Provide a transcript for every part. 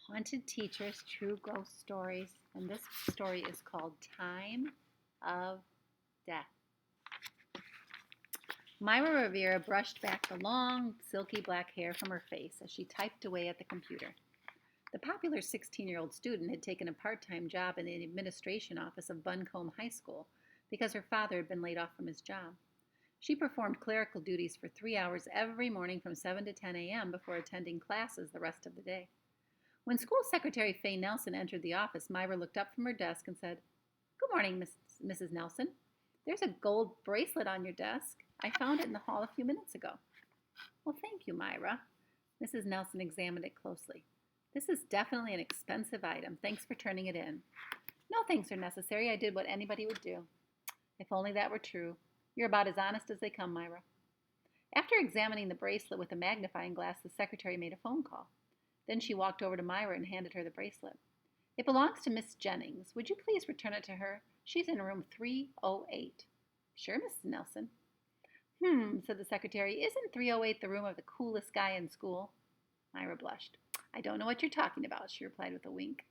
Haunted Teachers True Ghost Stories, and this story is called Time of Death. Myra Rivera brushed back the long, silky black hair from her face as she typed away at the computer. The popular 16-year-old student had taken a part-time job in the administration office of Buncombe High School because her father had been laid off from his job. She performed clerical duties for 3 hours every morning from 7 to 10 a.m. before attending classes the rest of the day. When School Secretary Faye Nelson entered the office, Myra looked up from her desk and said, "Good morning, Mrs. Nelson. There's a gold bracelet on your desk. I found it in the hall a few minutes ago." "Well, thank you, Myra." Mrs. Nelson examined it closely. "This is definitely an expensive item. Thanks for turning it in." "No thanks are necessary. I did what anybody would do." "If only that were true. You're about as honest as they come, Myra." After examining the bracelet with a magnifying glass, the secretary made a phone call. Then she walked over to Myra and handed her the bracelet. "It belongs to Miss Jennings. Would you please return it to her? She's in room 308. "Sure, Mrs. Nelson." Said the secretary. "Isn't 308 the room of the coolest guy in school?" Myra blushed. "I don't know what you're talking about," she replied with a wink.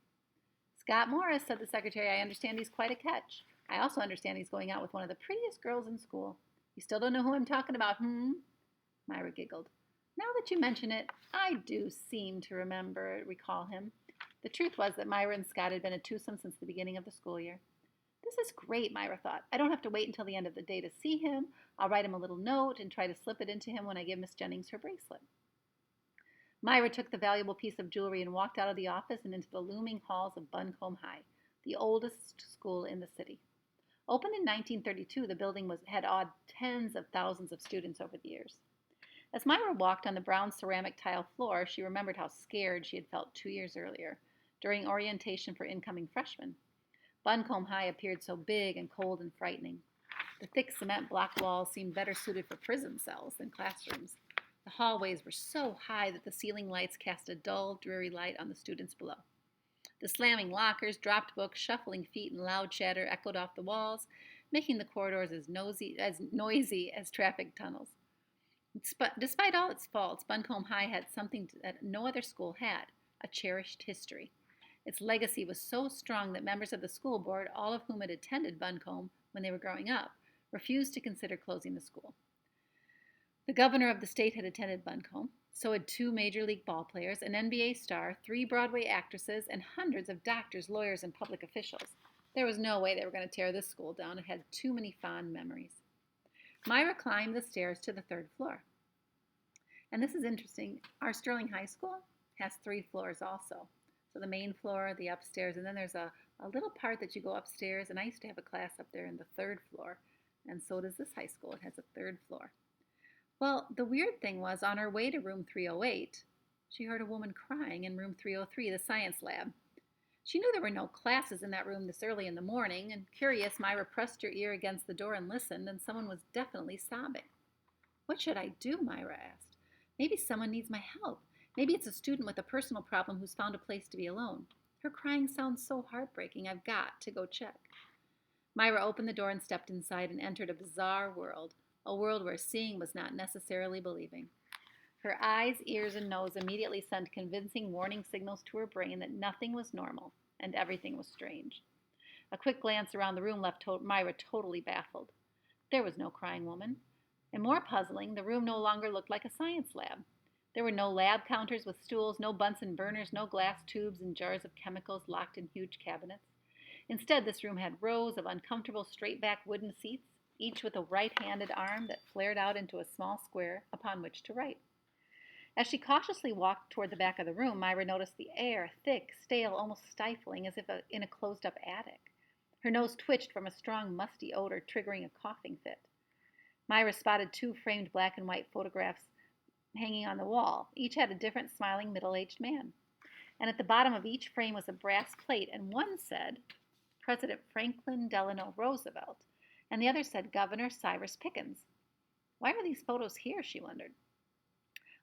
"Scott Morris," said the secretary. "I understand he's quite a catch. I also understand he's going out with one of the prettiest girls in school. You still don't know who I'm talking about, Myra giggled. "Now that you mention it, I do seem to recall him." The truth was that Myra and Scott had been a twosome since the beginning of the school year. "This is great," Myra thought. "I don't have to wait until the end of the day to see him. I'll write him a little note and try to slip it into him when I give Miss Jennings her bracelet." Myra took the valuable piece of jewelry and walked out of the office and into the looming halls of Buncombe High, the oldest school in the city. Opened in 1932, the building had awed tens of thousands of students over the years. As Myra walked on the brown ceramic tile floor, she remembered how scared she had felt 2 years earlier, during orientation for incoming freshmen. Buncombe High appeared so big and cold and frightening. The thick cement block walls seemed better suited for prison cells than classrooms. The hallways were so high that the ceiling lights cast a dull, dreary light on the students below. The slamming lockers, dropped books, shuffling feet, and loud chatter echoed off the walls, making the corridors as noisy as traffic tunnels. Despite all its faults, Buncombe High had something that no other school had: a cherished history. Its legacy was so strong that members of the school board, all of whom had attended Buncombe when they were growing up, refused to consider closing the school. The governor of the state had attended Buncombe. So had 2 major league ball players, an NBA star, 3 Broadway actresses, and hundreds of doctors, lawyers, and public officials. There was no way they were going to tear this school down. It had too many fond memories. Myra climbed the stairs to the 3rd floor. And this is interesting. Our Sterling High School has 3 floors also. So the main floor, the upstairs, and then there's a little part that you go upstairs. And I used to have a class up there in the 3rd floor. And so does this high school. It has a 3rd floor. Well, the weird thing was, on her way to room 308, she heard a woman crying in room 303, the science lab. She knew there were no classes in that room this early in the morning, and curious, Myra pressed her ear against the door and listened, and someone was definitely sobbing. "What should I do?" Myra asked. "Maybe someone needs my help. Maybe it's a student with a personal problem who's found a place to be alone. Her crying sounds so heartbreaking. I've got to go check." Myra opened the door and stepped inside and entered a bizarre world, a world where seeing was not necessarily believing. Her eyes, ears, and nose immediately sent convincing warning signals to her brain that nothing was normal and everything was strange. A quick glance around the room left Myra totally baffled. There was no crying woman. And more puzzling, the room no longer looked like a science lab. There were no lab counters with stools, no Bunsen burners, no glass tubes and jars of chemicals locked in huge cabinets. Instead, this room had rows of uncomfortable straight-back wooden seats, each with a right-handed arm that flared out into a small square upon which to write. As she cautiously walked toward the back of the room, Myra noticed the air, thick, stale, almost stifling, as if in a closed-up attic. Her nose twitched from a strong, musty odor, triggering a coughing fit. Myra spotted 2 framed black and white photographs hanging on the wall. Each had a different smiling middle-aged man. And at the bottom of each frame was a brass plate, and one said, "President Franklin Delano Roosevelt," and the other said, "Governor Cyrus Pickens." Why are these photos here, she wondered.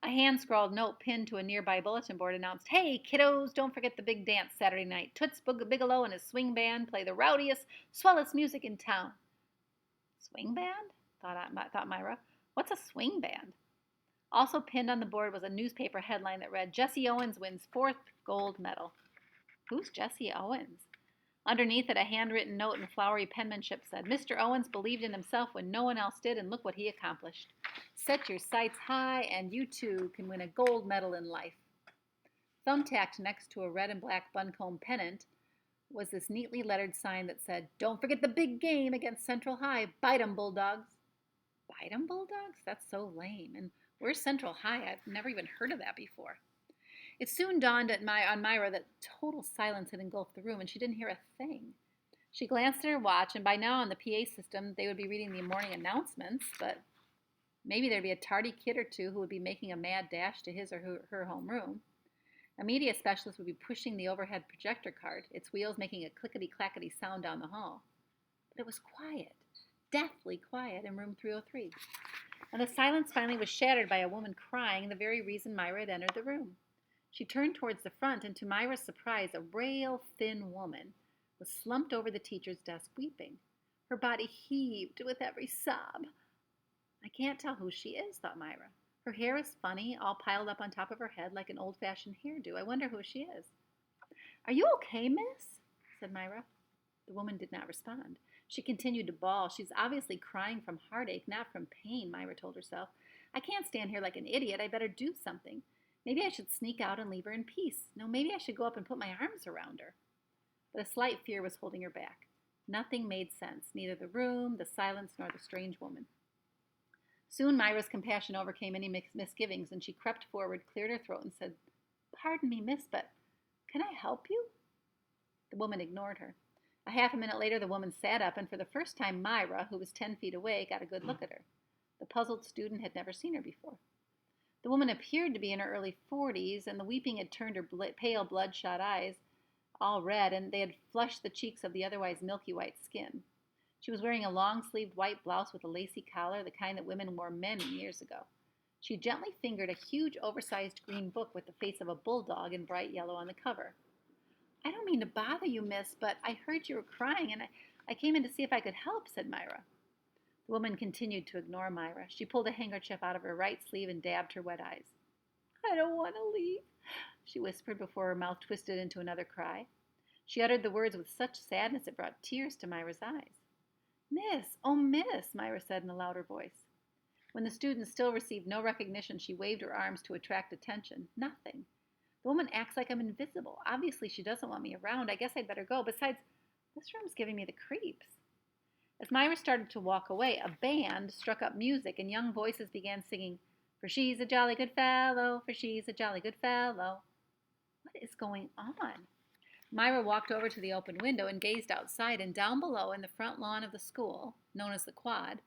A hand-scrawled note pinned to a nearby bulletin board announced, "Hey, kiddos, don't forget the big dance Saturday night. Toots Bigelow and his swing band play the rowdiest, swellest music in town." Swing band? Thought Myra. What's a swing band? Also pinned on the board was a newspaper headline that read, Jesse Owens wins fourth gold medal. Who's Jesse Owens? Underneath it, a handwritten note in flowery penmanship said, Mr. Owens believed in himself when no one else did, and look what he accomplished. Set your sights high, and you too can win a gold medal in life. Thumbtacked next to a red and black buncombe pennant was this neatly lettered sign that said, Don't forget the big game against Central High. Bite 'em, Bulldogs. Bite 'em, Bulldogs? That's so lame. And where's Central High? I've never even heard of that before. It soon dawned on Myra that total silence had engulfed the room, and she didn't hear a thing. She glanced at her watch, and by now on the PA system they would be reading the morning announcements, but maybe there'd be a tardy kid or two who would be making a mad dash to his or her homeroom. A media specialist would be pushing the overhead projector cart, its wheels making a clickety-clackety sound down the hall. But it was quiet, deathly quiet in room 303. And the silence finally was shattered by a woman crying, the very reason Myra had entered the room. She turned towards the front, and to Myra's surprise, a rail thin woman was slumped over the teacher's desk weeping. Her body heaved with every sob. I can't tell who she is, thought Myra. Her hair is funny, all piled up on top of her head like an old-fashioned hairdo. I wonder who she is. Are you okay, miss? Said Myra. The woman did not respond. She continued to bawl. She's obviously crying from heartache, not from pain, Myra told herself. I can't stand here like an idiot. I better do something. Maybe I should sneak out and leave her in peace. No, maybe I should go up and put my arms around her. But a slight fear was holding her back. Nothing made sense, neither the room, the silence, nor the strange woman. Soon Myra's compassion overcame any misgivings, and she crept forward, cleared her throat, and said, Pardon me, miss, but can I help you? The woman ignored her. A half a minute later, the woman sat up, and for the first time, Myra, who was 10 feet away, got a good look at her. The puzzled student had never seen her before. The woman appeared to be in her early 40s, and the weeping had turned her pale, bloodshot eyes all red, and they had flushed the cheeks of the otherwise milky white skin. She was wearing a long-sleeved white blouse with a lacy collar, the kind that women wore many years ago. She gently fingered a huge, oversized green book with the face of a bulldog in bright yellow on the cover. I don't mean to bother you, miss, but I heard you were crying, and I came in to see if I could help, said Myra. The woman continued to ignore Myra. She pulled a handkerchief out of her right sleeve and dabbed her wet eyes. I don't want to leave, she whispered before her mouth twisted into another cry. She uttered the words with such sadness it brought tears to Myra's eyes. Miss, oh, miss, Myra said in a louder voice. When the student still received no recognition, she waved her arms to attract attention. Nothing. The woman acts like I'm invisible. Obviously, she doesn't want me around. I guess I'd better go. Besides, this room's giving me the creeps. As Myra started to walk away, a band struck up music, and young voices began singing, For she's a jolly good fellow, for she's a jolly good fellow. What is going on? Myra walked over to the open window and gazed outside, and down below in the front lawn of the school, known as the Quad,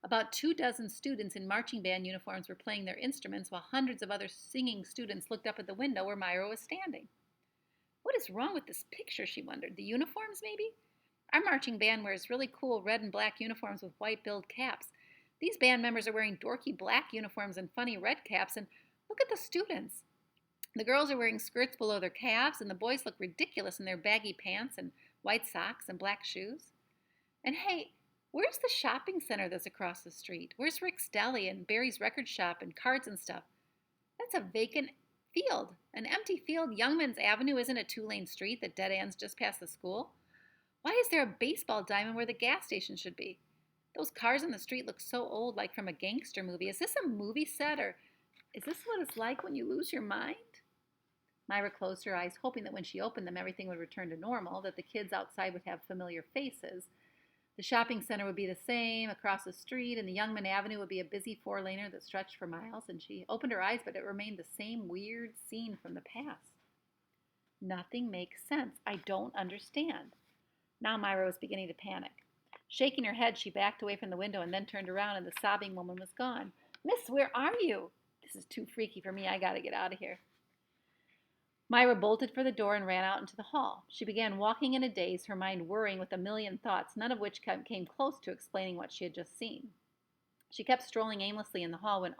about 24 students in marching band uniforms were playing their instruments while hundreds of other singing students looked up at the window where Myra was standing. What is wrong with this picture, she wondered. The uniforms, maybe? Our marching band wears really cool red and black uniforms with white billed caps. These band members are wearing dorky black uniforms and funny red caps, and look at the students. The girls are wearing skirts below their calves, and the boys look ridiculous in their baggy pants and white socks and black shoes. And hey, where's the shopping center that's across the street? Where's Rick's Deli and Barry's record shop and cards and stuff? That's a vacant field, an empty field. Youngman's Avenue isn't a two-lane street that dead ends just past the school. Why is there a baseball diamond where the gas station should be? Those cars in the street look so old, like from a gangster movie. Is this a movie set, or is this what it's like when you lose your mind? Myra closed her eyes, hoping that when she opened them, everything would return to normal, that the kids outside would have familiar faces. The shopping center would be the same across the street, and the Youngman Avenue would be a busy four-laner that stretched for miles, and she opened her eyes, but it remained the same weird scene from the past. Nothing makes sense. I don't understand. Now Myra was beginning to panic. Shaking her head, she backed away from the window and then turned around, and the sobbing woman was gone. Miss, where are you? This is too freaky for me. I gotta get out of here. Myra bolted for the door and ran out into the hall. She began walking in a daze, her mind whirring with a million thoughts, none of which came close to explaining what she had just seen. She kept strolling aimlessly in the hall when,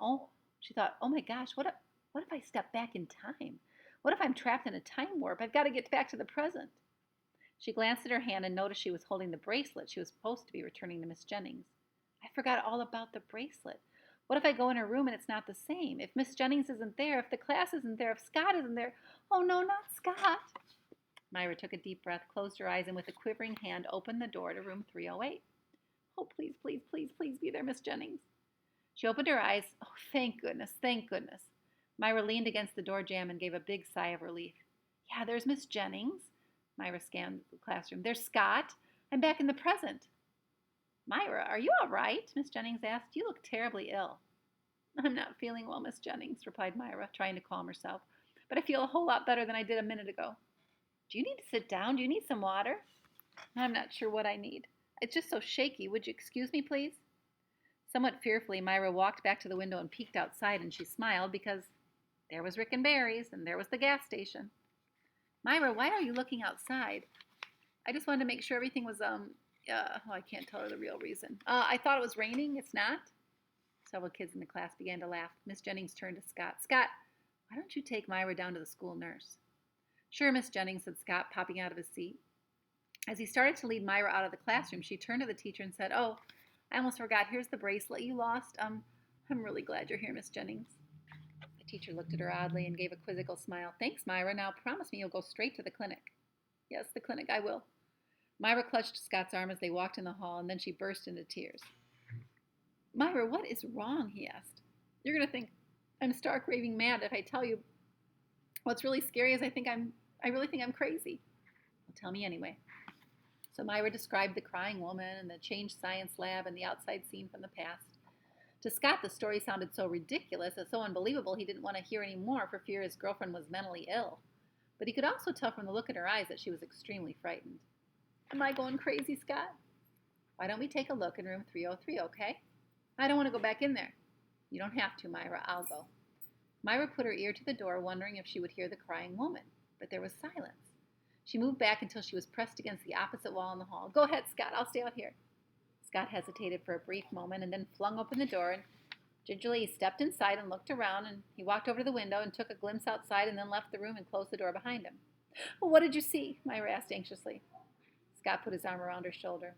she thought, oh my gosh, what if I step back in time? What if I'm trapped in a time warp? I've got to get back to the present. She glanced at her hand and noticed she was holding the bracelet she was supposed to be returning to Miss Jennings. I forgot all about the bracelet. What if I go in her room and it's not the same? If Miss Jennings isn't there, if the class isn't there, if Scott isn't there? Oh no, not Scott. Myra took a deep breath, closed her eyes, and with a quivering hand opened the door to room 308. Oh, please, please, please, please be there, Miss Jennings. She opened her eyes. Oh, thank goodness, thank goodness. Myra leaned against the door jamb and gave a big sigh of relief. Yeah, there's Miss Jennings. Myra scanned the classroom. There's Scott. I'm back in the present. Myra, are you all right? Miss Jennings asked. You look terribly ill. I'm not feeling well, Miss Jennings, replied Myra, trying to calm herself. But I feel a whole lot better than I did a minute ago. Do you need to sit down? Do you need some water? I'm not sure what I need. It's just so shaky. Would you excuse me, please? Somewhat fearfully, Myra walked back to the window and peeked outside, and she smiled because there was Rick and Barry's, and there was the gas station. Myra, why are you looking outside? I just wanted to make sure everything was, I can't tell her the real reason. I thought it was raining. It's not. Several kids in the class began to laugh. Miss Jennings turned to Scott. Scott, why don't you take Myra down to the school nurse? Sure, Miss Jennings, said Scott, popping out of his seat. As he started to lead Myra out of the classroom, she turned to the teacher and said, Oh, I almost forgot. Here's the bracelet you lost. I'm really glad you're here, Miss Jennings. The teacher looked at her oddly and gave a quizzical smile. Thanks, Myra. Now promise me you'll go straight to the clinic. Yes, the clinic, I will. Myra clutched Scott's arm as they walked in the hall, and then she burst into tears. Myra, what is wrong? He asked. You're going to think I'm stark raving mad if I tell you. What's really scary is I really think I'm crazy. Well, tell me anyway. So Myra described the crying woman and the changed science lab and the outside scene from the past. To Scott, the story sounded so ridiculous and so unbelievable he didn't want to hear any more for fear his girlfriend was mentally ill. But he could also tell from the look in her eyes that she was extremely frightened. Am I going crazy, Scott? Why don't we take a look in room 303, okay? I don't want to go back in there. You don't have to, Myra. I'll go. Myra put her ear to the door, wondering if she would hear the crying woman. But there was silence. She moved back until she was pressed against the opposite wall in the hall. Go ahead, Scott. I'll stay out here. Scott hesitated for a brief moment and then flung open the door, and gingerly he stepped inside and looked around, and he walked over to the window and took a glimpse outside and then left the room and closed the door behind him. Well, what did you see? Myra asked anxiously. Scott put his arm around her shoulder.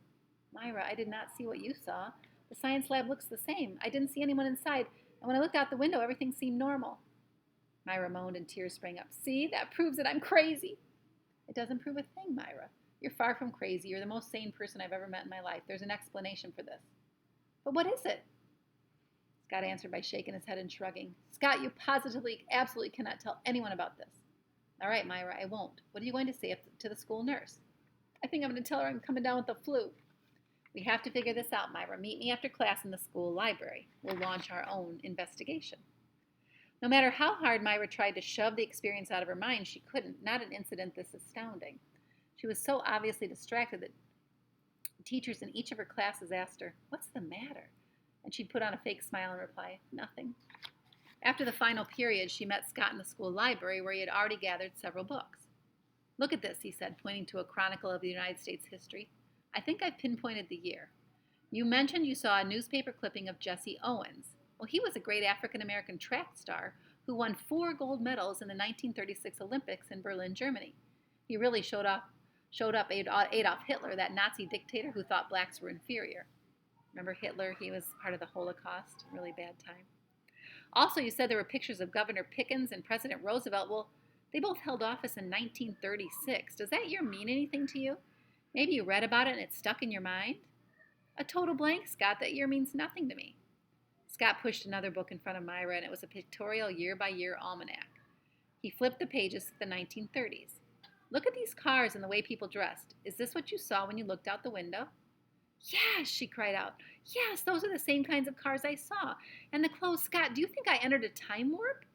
Myra, I did not see what you saw. The science lab looks the same. I didn't see anyone inside, and when I looked out the window, everything seemed normal. Myra moaned and tears sprang up. See, that proves that I'm crazy. It doesn't prove a thing, Myra. You're far from crazy. You're the most sane person I've ever met in my life. There's an explanation for this. But what is it? Scott answered by shaking his head and shrugging. Scott, you positively, absolutely cannot tell anyone about this. All right, Myra, I won't. What are you going to say to the school nurse? I think I'm going to tell her I'm coming down with the flu. We have to figure this out, Myra. Meet me after class in the school library. We'll launch our own investigation. No matter how hard Myra tried to shove the experience out of her mind, she couldn't. Not an incident this astounding. She was so obviously distracted that teachers in each of her classes asked her, What's the matter? And she'd put on a fake smile and reply, Nothing. After the final period, she met Scott in the school library where he had already gathered several books. Look at this, he said, pointing to a chronicle of the United States history. I think I've pinpointed the year. You mentioned you saw a newspaper clipping of Jesse Owens. Well, he was a great African-American track star who won 4 gold medals in the 1936 Olympics in Berlin, Germany. He really showed up Adolf Hitler, that Nazi dictator who thought blacks were inferior. Remember Hitler? He was part of the Holocaust. Really bad time. Also, you said there were pictures of Governor Pickens and President Roosevelt. Well, they both held office in 1936. Does that year mean anything to you? Maybe you read about it and it stuck in your mind? A total blank, Scott. That year means nothing to me. Scott pushed another book in front of Myra, and it was a pictorial year-by-year almanac. He flipped the pages to the 1930s. Look at these cars and the way people dressed. Is this what you saw when you looked out the window? Yes, she cried out. Yes, those are the same kinds of cars I saw. And the clothes, Scott, do you think I entered a time warp?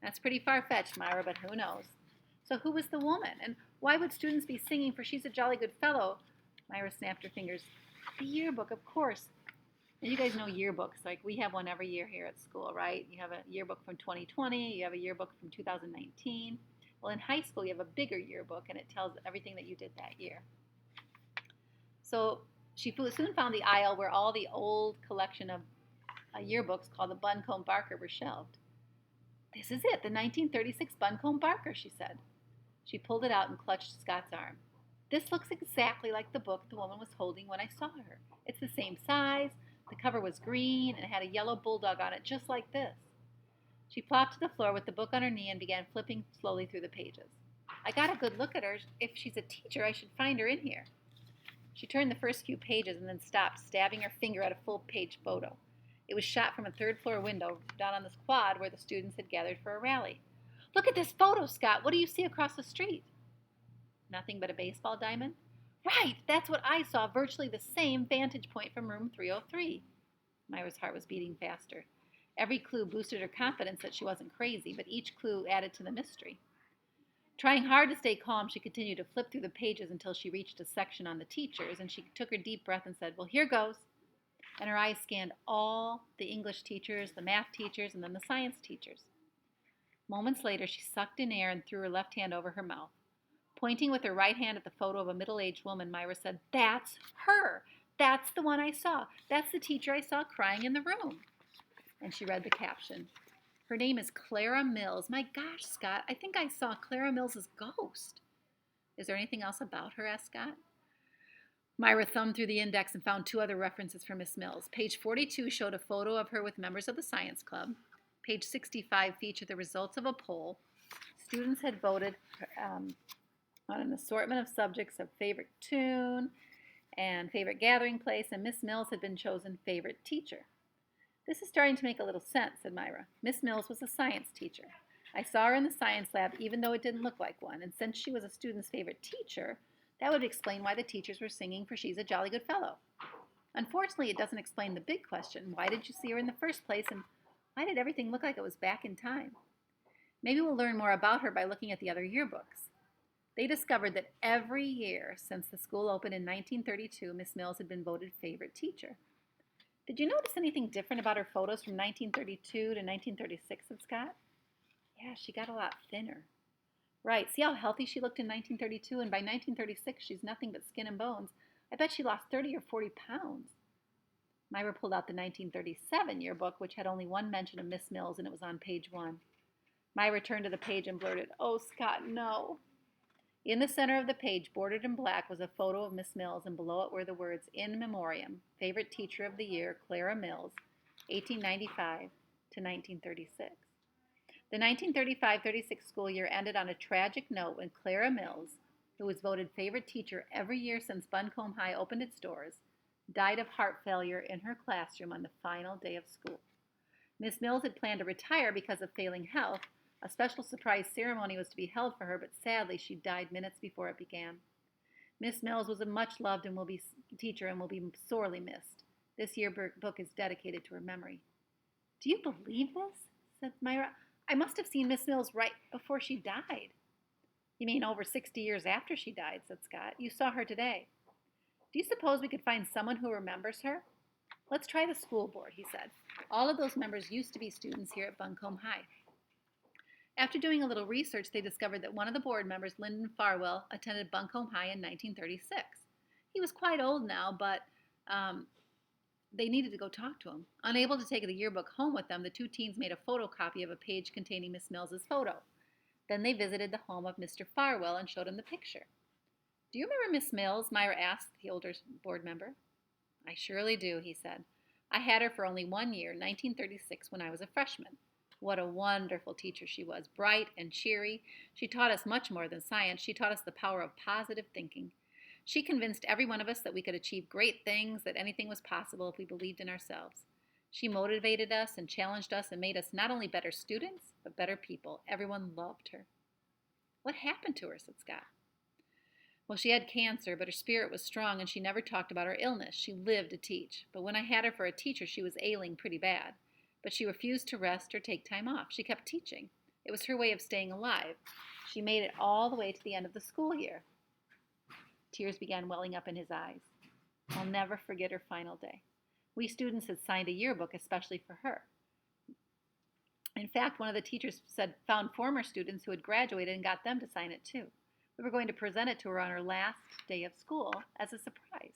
That's pretty far-fetched, Myra, but who knows? So who was the woman? And why would students be singing for She's a Jolly Good Fellow? Myra snapped her fingers. The yearbook, of course. And you guys know yearbooks. Like, we have one every year here at school, right? You have a yearbook from 2020. You have a yearbook from 2019. Well, in high school, you have a bigger yearbook, and it tells everything that you did that year. So she soon found the aisle where all the old collection of yearbooks called the Buncombe Barker were shelved. This is it, the 1936 Buncombe Barker, she said. She pulled it out and clutched Scott's arm. This looks exactly like the book the woman was holding when I saw her. It's the same size, The cover was green and had a yellow bulldog on it, just like this. She plopped to the floor with the book on her knee and began flipping slowly through the pages. I got a good look at her. If she's a teacher, I should find her in here. She turned the first few pages and then stopped, stabbing her finger at a full-page photo. It was shot from a third-floor window down on the quad where the students had gathered for a rally. Look at this photo, Scott. What do you see across the street? Nothing but a baseball diamond? Right, that's what I saw, virtually the same vantage point from room 303. Myra's heart was beating faster. Every clue boosted her confidence that she wasn't crazy, but each clue added to the mystery. Trying hard to stay calm, she continued to flip through the pages until she reached a section on the teachers, and she took a deep breath and said, "Well, here goes." And her eyes scanned all the English teachers, the math teachers, and then the science teachers. Moments later, she sucked in air and threw her left hand over her mouth. Pointing with her right hand at the photo of a middle-aged woman, Myra said, "That's her. That's the one I saw. That's the teacher I saw crying in the room." And she read the caption. "Her name is Clara Mills. My gosh, Scott, I think I saw Clara Mills's ghost." "Is there anything else about her?" asked Scott. Myra thumbed through the index and found two other references for Miss Mills. Page 42 showed a photo of her with members of the science club. Page 65 featured the results of a poll. Students had voted on an assortment of subjects of favorite tune and favorite gathering place, and Miss Mills had been chosen favorite teacher. "This is starting to make a little sense," said Myra. "Miss Mills was a science teacher. I saw her in the science lab even though it didn't look like one, and since she was a student's favorite teacher, that would explain why the teachers were singing for She's a Jolly Good Fellow. Unfortunately, it doesn't explain the big question, why did you see her in the first place, and why did everything look like it was back in time? Maybe we'll learn more about her by looking at the other yearbooks." They discovered that every year since the school opened in 1932, Miss Mills had been voted favorite teacher. "Did you notice anything different about her photos from 1932 to 1936, said Scott. "Yeah, she got a lot thinner." "Right. See how healthy she looked in 1932, and by 1936 she's nothing but skin and bones. I bet she lost 30 or 40 pounds. Myra pulled out the 1937 yearbook, which had only one mention of Miss Mills, and it was on page 1. Myra turned to the page and blurted, "Oh, Scott, no." In the center of the page, bordered in black, was a photo of Miss Mills, and below it were the words, "In Memoriam, Favorite Teacher of the Year, Clara Mills, 1895 to 1936." The 1935-36 school year ended on a tragic note when Clara Mills, who was voted favorite teacher every year since Buncombe High opened its doors, died of heart failure in her classroom on the final day of school. Miss Mills had planned to retire because of failing health. A special surprise ceremony was to be held for her, but sadly she died minutes before it began. Miss Mills was a much-loved teacher and will be sorely missed. This yearbook is dedicated to her memory. "Do you believe this?" said Myra. "I must have seen Miss Mills right before she died." "You mean over 60 years after she died," said Scott. "You saw her today. Do you suppose we could find someone who remembers her?" "Let's try the school board," he said. "All of those members used to be students here at Buncombe High." After doing a little research, they discovered that one of the board members, Lyndon Farwell, attended Buncombe High in 1936. He was quite old now, but they needed to go talk to him. Unable to take the yearbook home with them, the two teens made a photocopy of a page containing Miss Mills's photo. Then they visited the home of Mr. Farwell and showed him the picture. "Do you remember Miss Mills?" Myra asked the older board member. "I surely do," he said. "I had her for only 1 year, 1936, when I was a freshman. What a wonderful teacher she was, bright and cheery. She taught us much more than science. She taught us the power of positive thinking. She convinced every one of us that we could achieve great things, that anything was possible if we believed in ourselves. She motivated us and challenged us and made us not only better students, but better people. Everyone loved her." "What happened to her?" said Scott. "Well, she had cancer, but her spirit was strong and she never talked about her illness. She lived to teach. But when I had her for a teacher, she was ailing pretty bad. But she refused to rest or take time off. She kept teaching. It was her way of staying alive. She made it all the way to the end of the school year." Tears began welling up in his eyes. "I'll never forget her final day. We students had signed a yearbook especially for her. In fact, one of the teachers found former students who had graduated and got them to sign it too. We were going to present it to her on her last day of school as a surprise.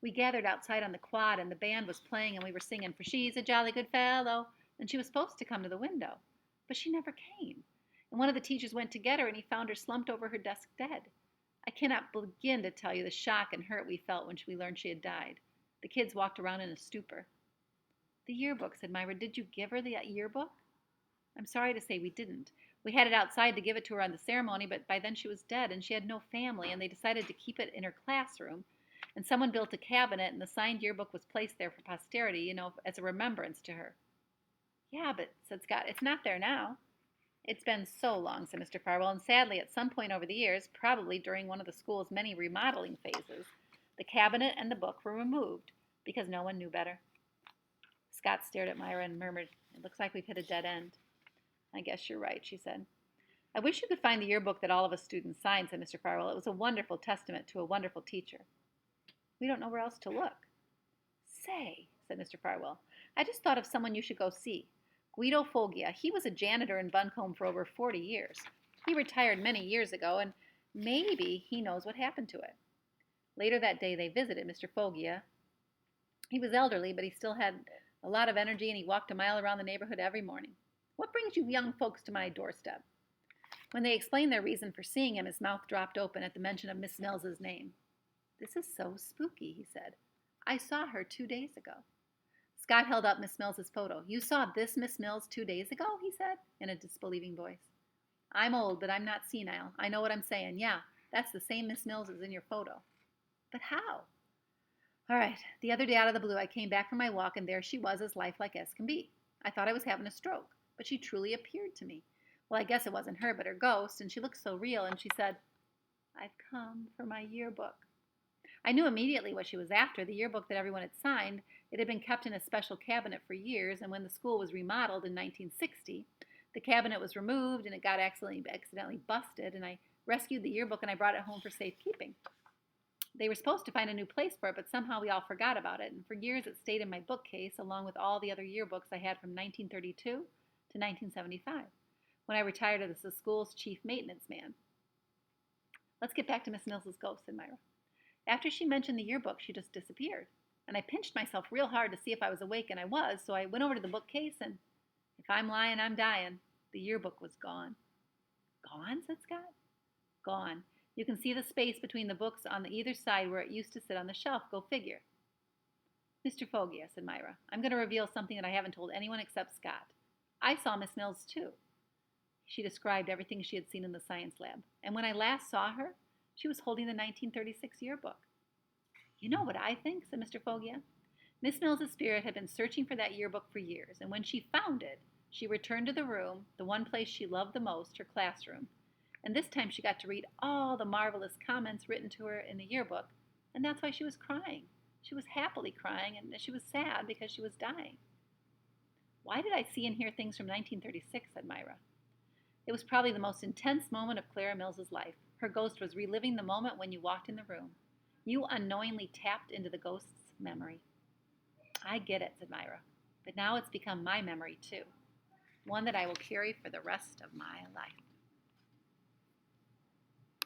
We gathered outside on the quad, and the band was playing, and we were singing, 'For she's a jolly good fellow,' and she was supposed to come to the window. But she never came. And one of the teachers went to get her, and he found her slumped over her desk dead. I cannot begin to tell you the shock and hurt we felt when we learned she had died. The kids walked around in a stupor. The yearbook, said Myra. Did you give her the yearbook? I'm sorry to say we didn't. We had it outside to give it to her on the ceremony, but by then she was dead and she had no family, and they decided to keep it in her classroom. And someone built a cabinet, and the signed yearbook was placed there for posterity, as a remembrance to her. Yeah, but, said Scott, it's not there now. It's been so long, said Mr. Farwell, and sadly, at some point over the years, probably during one of the school's many remodeling phases, the cabinet and the book were removed because no one knew better. Scott stared at Myra and murmured, It looks like we've hit a dead end. I guess you're right, she said. I wish you could find the yearbook that all of us students signed, said Mr. Farwell. It was a wonderful testament to a wonderful teacher. We don't know where else to look. Say, said Mr. Farwell, I just thought of someone you should go see. Guido Foggia. He was a janitor in Buncombe for over 40 years. He retired many years ago, and maybe he knows what happened to it. Later that day, they visited Mr. Foggia. He was elderly, but he still had a lot of energy, and he walked a mile around the neighborhood every morning. What brings you young folks to my doorstep? When they explained their reason for seeing him, his mouth dropped open at the mention of Miss Mills's name. This is so spooky, he said. I saw her 2 days ago. Scott held up Miss Mills's photo. You saw this Miss Mills 2 days ago, he said, in a disbelieving voice. I'm old, but I'm not senile. I know what I'm saying. Yeah, that's the same Miss Mills as in your photo. But how? All right, the other day out of the blue, I came back from my walk, and there she was, as lifelike as can be. I thought I was having a stroke, but she truly appeared to me. Well, I guess it wasn't her, but her ghost, and she looked so real, and she said, I've come for my yearbook. I knew immediately what she was after, the yearbook that everyone had signed. It had been kept in a special cabinet for years, and when the school was remodeled in 1960, the cabinet was removed and it got accidentally busted, and I rescued the yearbook and I brought it home for safekeeping. They were supposed to find a new place for it, but somehow we all forgot about it, and for years it stayed in my bookcase along with all the other yearbooks I had from 1932 to 1975, when I retired as the school's chief maintenance man. Let's get back to Miss Mills's ghost, said Myra. After she mentioned the yearbook, she just disappeared. And I pinched myself real hard to see if I was awake, and I was, so I went over to the bookcase, and if I'm lying, I'm dying. The yearbook was gone. Gone, said Scott. Gone. You can see the space between the books on either side where it used to sit on the shelf. Go figure. Mr. Foggia, said Myra, I'm going to reveal something that I haven't told anyone except Scott. I saw Miss Mills, too. She described everything she had seen in the science lab. And when I last saw her, she was holding the 1936 yearbook. You know what I think, said Mr. Foggia. Miss Mills's spirit had been searching for that yearbook for years, and when she found it, she returned to the room, the one place she loved the most, her classroom. And this time she got to read all the marvelous comments written to her in the yearbook, and that's why she was crying. She was happily crying, and she was sad because she was dying. Why did I see and hear things from 1936, said Myra. It was probably the most intense moment of Clara Mills's life. Her ghost was reliving the moment when you walked in the room. You unknowingly tapped into the ghost's memory. I get it, said Myra, but now it's become my memory too, one that I will carry for the rest of my life.